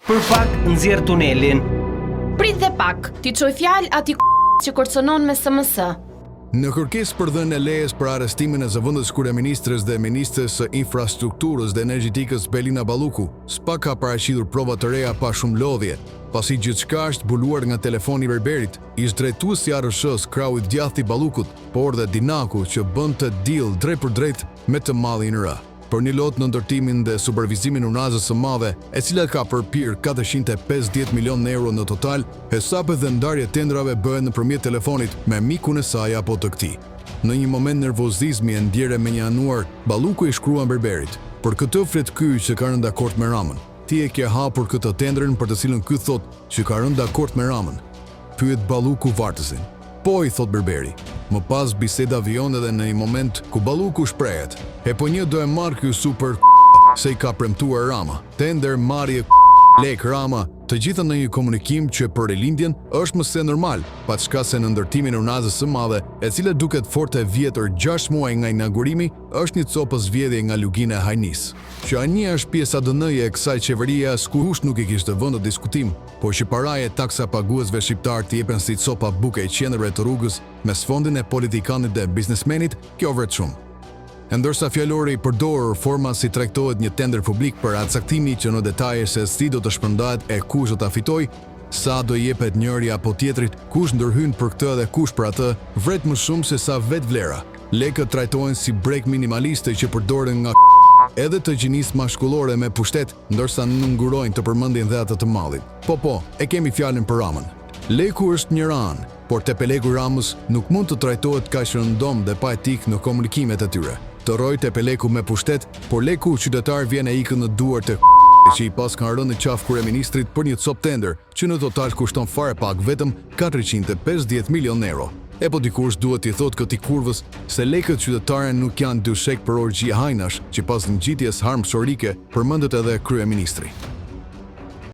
Për pak nxjerr tunelin. Prit dhe pak, ti çoj fjalë atij që kërcënon me SMS. Në kërkesë për dhënë e lejes për arrestimin e zëvendës kryeministres dhe ministres së infrastrukturës dhe energjetikës Belina Balluku, SPA ka paraqitur prova të reja pa shumë lodhje, pasi gjithçka është zbuluar nga telefoni i Berberit, ish drejtuesi i ARSH-s krau i djathtë i Ballukut, por dhe Dinaku që bënte deal drejt për drejt me të mallin R. Për një lot në ndërtimin dhe supervizimin Unazës së Madhe, e cila ka përpir 450 milion euro në total, hesapet dhe ndarje tendrave bëhen nëpërmjet telefonit me mikun e saj apo të këtij. Në një moment nervozizmi e ndjere me një anuar, Balluku i shkruan Berberit: "Për këtë flet ky që ka rënë dakord me Ramën. Ti e ke hapur këtë tendrën për të cilën ky thot që ka rënë dakord me Ramën." Pyet Balluku vartësin. "Po," i thot Berberi. Më pas biseda vion edhe në një moment ku Balluku shprehet: "E po një do e marrë ky super se i ka premtuar Rama. Tender marrje lek Rama." Të gjitha në një komunikim që për rilindjen është më se normal, paçka se në ndërtimin e Unazës së Madhe, e cila duket fort e vjetër 6 muaj nga inaugurimi, është një copës vjedhje nga lugina e Hajnis. Që Ania është pjesa ADN-je e kësaj qeverie askush nuk i kishte vënë në diskutim, por që paraja e taksa paguesve shqiptar të jepen si copa buke i qendrëve të rrugës me sfondin e politikanit dhe biznesmenit, kjo vret shumë. Ndërsa fjalori i përdorur forma si trajtohet një tender publik për atcaktimi që në detaje se si do të shpërndahet e kush do ta fitojë, sa do i jepet njëri apo tjetrit, kush ndërhyn për këtë dhe kush për atë, vret më shumë se sa vetë vlera. Lekët trajtohen si brek minimaliste që përdoren nga edhe të gjinisë mashkullore me pushtet, ndërsa nuk ngurojnë të përmendin dhe atë të mallit. Po, e kemi fjalën për Ramën. Leku është një ranë, por Tepeleku Ramës nuk mund të trajtohet kaq rëndom dhe pa etik në komunikimet e tyre. Të roj Tepeleku me pushtet, por Leku qytetar vjen e ikën në duart të që i pas kanë rënë në qafë kryeministrit për një cop tender që në total kushton fare pak vetëm 450 milion euro. E po dikush duhet i thot këtij kurvës se lekët qytetare nuk janë dyshek për orgji hajnash që pas ngjitjes harmsorike përmendet edhe kryeministri.